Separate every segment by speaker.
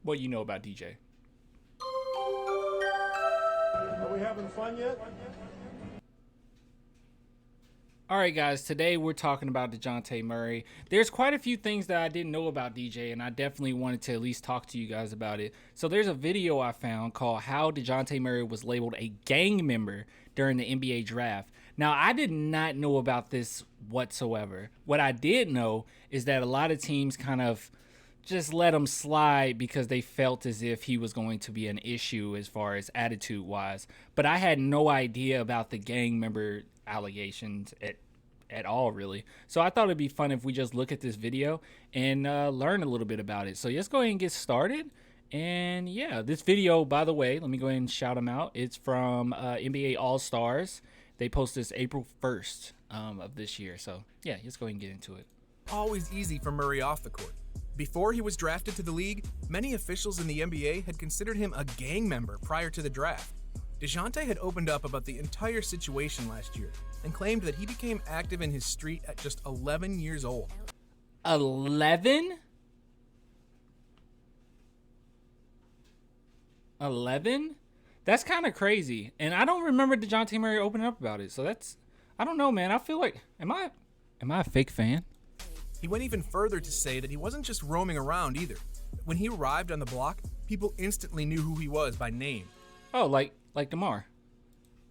Speaker 1: what you know about DJ.
Speaker 2: Are we having fun yet?
Speaker 1: All right, guys, today we're talking about DeJounte Murray. There's quite a few things that I didn't know about DJ, and I definitely wanted to at least talk to you guys about it. So there's a video I found called How DeJounte Murray Was Labeled a Gang Member During the NBA Draft. Now, I did not know about this whatsoever. What I did know is that a lot of teams kind of just let him slide because they felt as if he was going to be an issue as far as attitude wise. But I had no idea about the gang member allegations at all, really. So I thought it'd be fun if we just look at this video and learn a little bit about it. So let's go ahead and get started. And yeah, this video, by the way, let me go ahead and shout them out. It's from NBA All-Stars. They post this April 1st of this year. So yeah, let's go ahead and get into it.
Speaker 3: Always easy for Murray off the court. Before he was drafted to the league, many officials in the NBA had considered him a gang member prior to the draft. DeJounte had opened up about the entire situation last year and claimed that he became active in his street at just 11 years old.
Speaker 1: 11? 11? That's kind of crazy. And I don't remember DeJounte Murray opening up about it. So that's, I don't know, man. I feel like, am I a fake fan?
Speaker 3: He went even further to say that he wasn't just roaming around either. When he arrived on the block, people instantly knew who he was by name.
Speaker 1: Oh, like DeMar.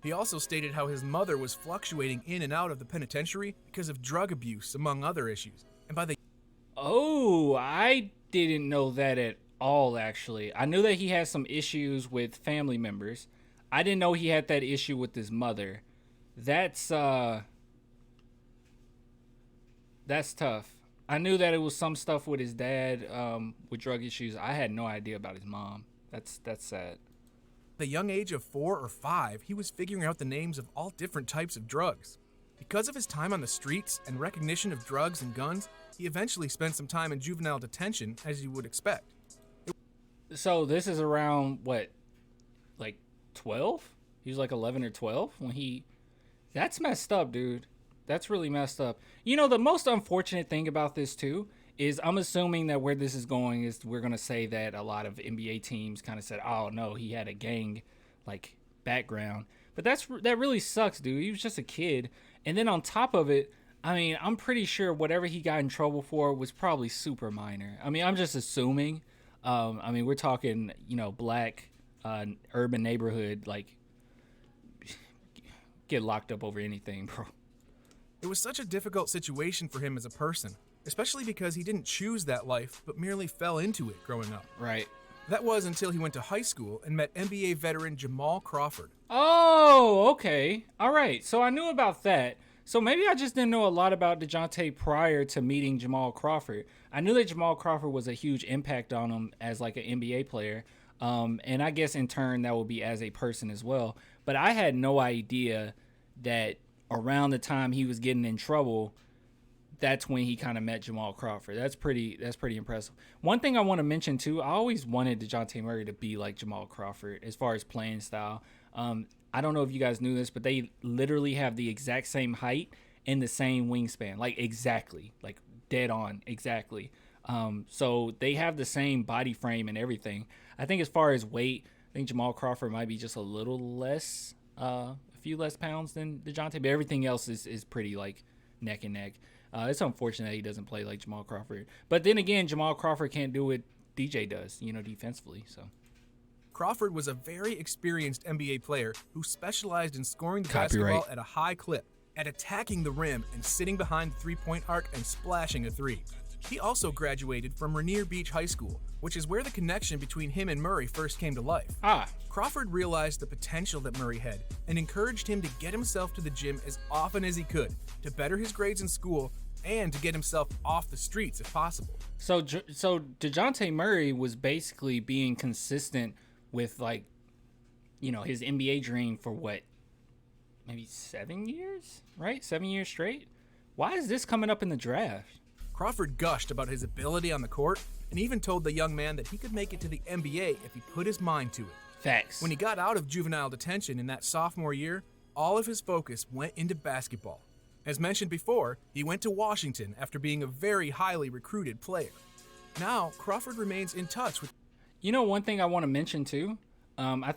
Speaker 3: He also stated how his mother was fluctuating in and out of the penitentiary because of drug abuse, among other issues. And by the
Speaker 1: Oh, I didn't know that at all, actually. I knew that he had some issues with family members. I didn't know he had that issue with his mother. That's tough. I knew that it was some stuff with his dad with drug issues. I had no idea about his mom. That's sad.
Speaker 3: the young age of 4 or 5, he was figuring out the names of all different types of drugs. Because of his time on the streets and recognition of drugs and guns, he eventually spent some time in juvenile detention, as you would expect.
Speaker 1: So this is around, what, like 12? He was like 11 or 12 when he... That's messed up, dude. That's really messed up. You know, the most unfortunate thing about this, too, is I'm assuming that where this is going is we're going to say that a lot of NBA teams kind of said, oh, no, he had a gang, like, background. But that really sucks, dude. He was just a kid. And then on top of it, I mean, I'm pretty sure whatever he got in trouble for was probably super minor. I mean, I'm just assuming. I mean, we're talking, you know, black, urban neighborhood, like, get locked up over anything, bro.
Speaker 3: It was such a difficult situation for him as a person, especially because he didn't choose that life, but merely fell into it growing up.
Speaker 1: Right.
Speaker 3: That was until he went to high school and met NBA veteran Jamal Crawford.
Speaker 1: Oh, okay. All right. So I knew about that. So maybe I just didn't know a lot about DeJounte prior to meeting Jamal Crawford. I knew that Jamal Crawford was a huge impact on him as like an NBA player. And I guess in turn that would be as a person as well. But I had no idea that around the time he was getting in trouble, that's when he kind of met Jamal Crawford. That's pretty impressive. One thing I want to mention too, I always wanted DeJounte Murray to be like Jamal Crawford as far as playing style. I don't know if you guys knew this, but they literally have the exact same height and the same wingspan, like exactly, like dead on, exactly. So they have the same body frame and everything. I think as far as weight, I think Jamal Crawford might be just a little less, a few less pounds than DeJounte, but everything else is pretty like neck and neck. It's unfortunate that he doesn't play like Jamal Crawford. But then again, Jamal Crawford can't do what DJ does, you know, defensively. So
Speaker 3: Crawford was a very experienced NBA player who specialized in scoring the
Speaker 1: Copyright.
Speaker 3: basketball at a high clip, at attacking the rim and sitting behind the three-point arc and splashing a three. He also graduated from Rainier Beach High School, which is where the connection between him and Murray first came to life. Crawford realized the potential that Murray had and encouraged him to get himself to the gym as often as he could to better his grades in school and to get himself off the streets if possible.
Speaker 1: So DeJounte Murray was basically being consistent with, like, you know, his NBA dream for what, maybe 7 years, right? 7 years straight? Why is this coming up in the draft?
Speaker 3: Crawford gushed about his ability on the court and even told the young man that he could make it to the NBA if he put his mind to it.
Speaker 1: Facts.
Speaker 3: When he got out of juvenile detention in that sophomore year, all of his focus went into basketball. As mentioned before, he went to Washington after being a very highly recruited player. Now, Crawford remains in touch with...
Speaker 1: One thing I want to mention too. I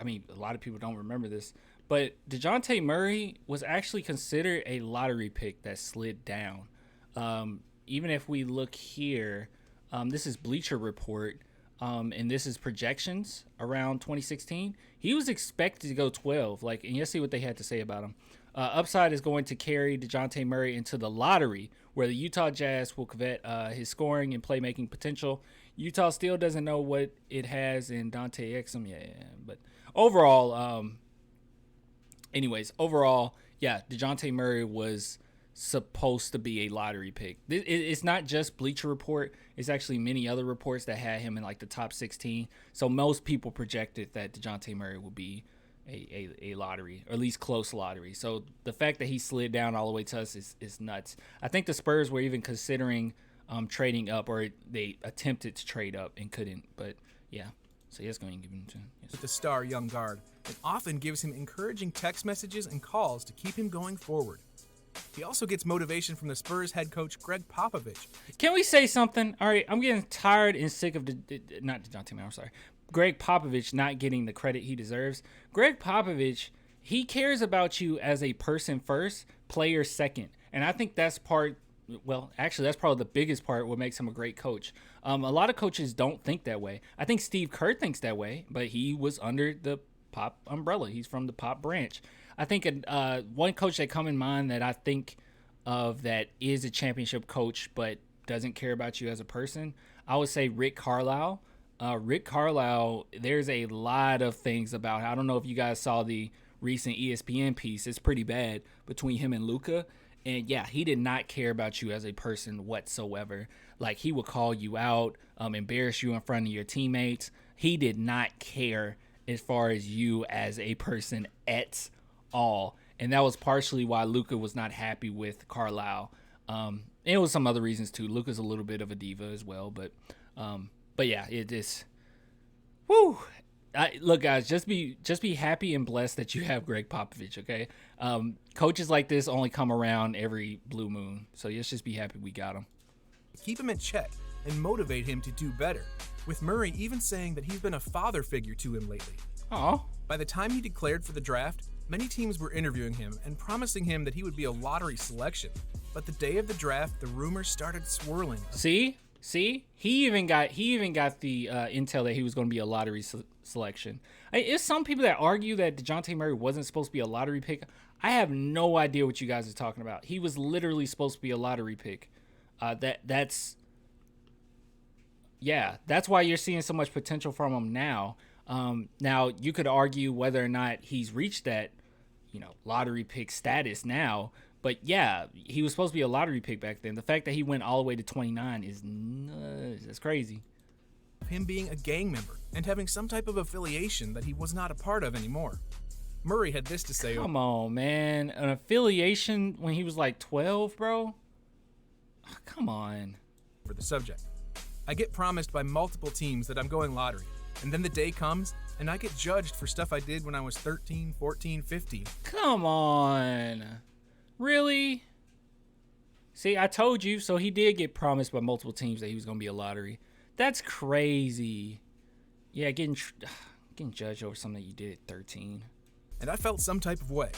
Speaker 1: mean, a lot of people don't remember this, but DeJounte Murray was actually considered a lottery pick that slid down. Even if we look here, this is Bleacher Report, and this is projections around 2016. He was expected to go 12. And you'll see what they had to say about him. Upside is going to carry DeJounte Murray into the lottery, where the Utah Jazz will covet his scoring and playmaking potential. Utah still doesn't know what it has in Dante Exum. Yeah, but overall, DeJounte Murray was supposed to be a lottery pick. It's not just Bleacher Report. It's actually many other reports that had him in the top 16. So most people projected that DeJounte Murray would be a lottery, or at least close lottery. So the fact that he slid down all the way to us is nuts. I think the Spurs were even considering trading up, or they attempted to trade up and couldn't. But yeah, so yes, going to give him to him. Yes.
Speaker 3: With the star young guard, and often gives him encouraging text messages and calls to keep him going forward. He also gets motivation from the Spurs head coach Greg Popovich.
Speaker 1: Can we say something? All right, I'm getting tired and sick of Greg Popovich not getting the credit he deserves. Greg Popovich, he cares about you as a person first, player second. And I think that's probably the biggest part what makes him a great coach. A lot of coaches don't think that way. I think Steve Kerr thinks that way, but he was under the Pop umbrella. He's from the Pop branch. I think one coach that come in mind that I think of that is a championship coach but doesn't care about you as a person, I would say Rick Carlisle. Rick Carlisle, there's a lot of things about, I don't know if you guys saw the recent ESPN piece. It's pretty bad between him and Luka. And yeah, he did not care about you as a person whatsoever. He would call you out, embarrass you in front of your teammates. He did not care as far as you as a person at all. And that was partially why Luka was not happy with Carlisle. It was some other reasons too. Luka's a little bit of a diva as well, but yeah, it is. Woo! Look, guys, just be happy and blessed that you have Greg Popovich. Okay, coaches like this only come around every blue moon, so let's just be happy we got him.
Speaker 3: Keep him in check and motivate him to do better. With Murray even saying that he's been a father figure to him lately.
Speaker 1: Oh.
Speaker 3: By the time he declared for the draft, many teams were interviewing him and promising him that he would be a lottery selection. But the day of the draft, the rumors started swirling.
Speaker 1: See, he even got the intel that he was going to be a lottery selection. There's some people that argue that DeJounte Murray wasn't supposed to be a lottery pick. I have no idea what you guys are talking about. He was literally supposed to be a lottery pick. That's why you're seeing so much potential from him now. Now you could argue whether or not he's reached that, lottery pick status now. But yeah, he was supposed to be a lottery pick back then. The fact that he went all the way to 29 is nuts. That's crazy.
Speaker 3: Him being a gang member and having some type of affiliation that he was not a part of anymore. Murray had this to say.
Speaker 1: Come on, man. An affiliation when he was 12, bro? Oh, come on.
Speaker 3: For the subject. I get promised by multiple teams that I'm going lottery. And then the day comes, and I get judged for stuff I did when I was 13, 14, 15.
Speaker 1: Come on. Really? See, I told you. So he did get promised by multiple teams that he was going to be a lottery. That's crazy. Yeah, getting judged over something that you did at 13.
Speaker 3: And I felt some type of way.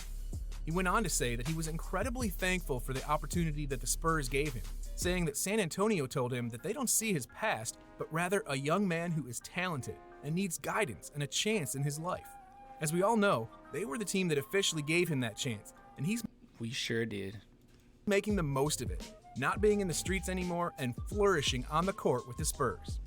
Speaker 3: He went on to say that he was incredibly thankful for the opportunity that the Spurs gave him, saying that San Antonio told him that they don't see his past, but rather a young man who is talented and needs guidance and a chance in his life. As we all know, they were the team that officially gave him that chance, and
Speaker 1: we sure did.
Speaker 3: Making the most of it, not being in the streets anymore and flourishing on the court with the Spurs.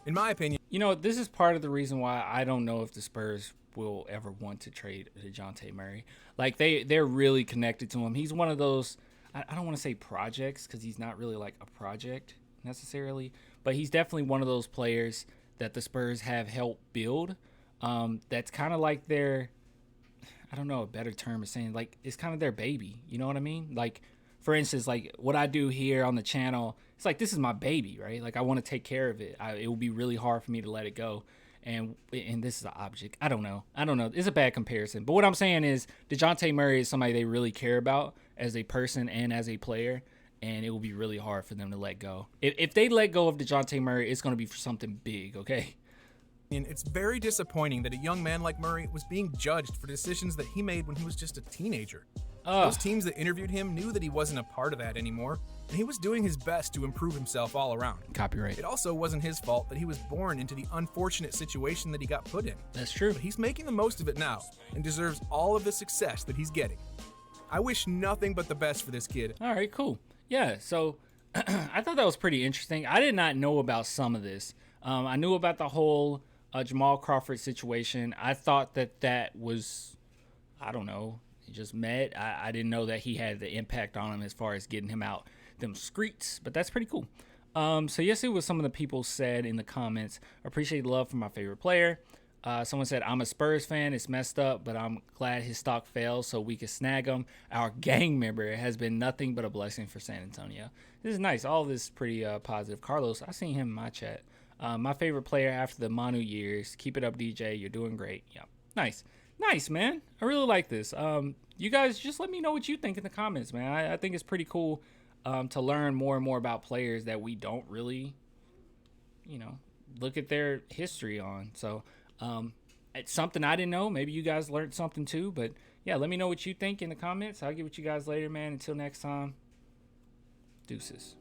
Speaker 3: In my opinion,
Speaker 1: this is part of the reason why I don't know if the Spurs will ever want to trade DeJounte Murray. They're really connected to him. He's one of those, I don't want to say projects because he's not really a project necessarily, but he's definitely one of those players that the Spurs have helped build. That's kind of like their, I don't know a better term of saying, it's kind of their baby. You know what I mean? For instance, what I do here on the channel, it's this is my baby, right? I want to take care of it. It will be really hard for me to let it go. And this is an object. I don't know. It's a bad comparison. But what I'm saying is DeJounte Murray is somebody they really care about as a person and as a player. And it will be really hard for them to let go. If they let go of DeJounte Murray, it's going to be for something big, okay?
Speaker 3: And it's very disappointing that a young man like Murray was being judged for decisions that he made when he was just a teenager. Those teams that interviewed him knew that he wasn't a part of that anymore, and he was doing his best to improve himself all around.
Speaker 1: Copyright.
Speaker 3: It also wasn't his fault that he was born into the unfortunate situation that he got put in.
Speaker 1: That's true.
Speaker 3: But he's making the most of it now and deserves all of the success that he's getting. I wish nothing but the best for this kid.
Speaker 1: All right, cool. Yeah, so I thought that was pretty interesting. I did not know about some of this. I knew about the whole Jamal Crawford situation. I thought that was, I don't know, he just met. I didn't know that he had the impact on him as far as getting him out them streets, but that's pretty cool. So yesterday what some of the people said in the comments. Appreciate the love for my favorite player. Someone said, I'm a Spurs fan. It's messed up, but I'm glad his stock fell so we could snag him. Our gang member has been nothing but a blessing for San Antonio. This is nice. All this is pretty positive. Carlos, I seen him in my chat. My favorite player after the Manu years. Keep it up, DJ. You're doing great. Yeah, nice. Nice, man. I really like this. You guys just let me know what you think in the comments, man. I think it's pretty cool to learn more and more about players that we don't really, look at their history on. So it's something I didn't know. Maybe you guys learned something too. But, yeah, let me know what you think in the comments. I'll get with you guys later, man. Until next time, deuces.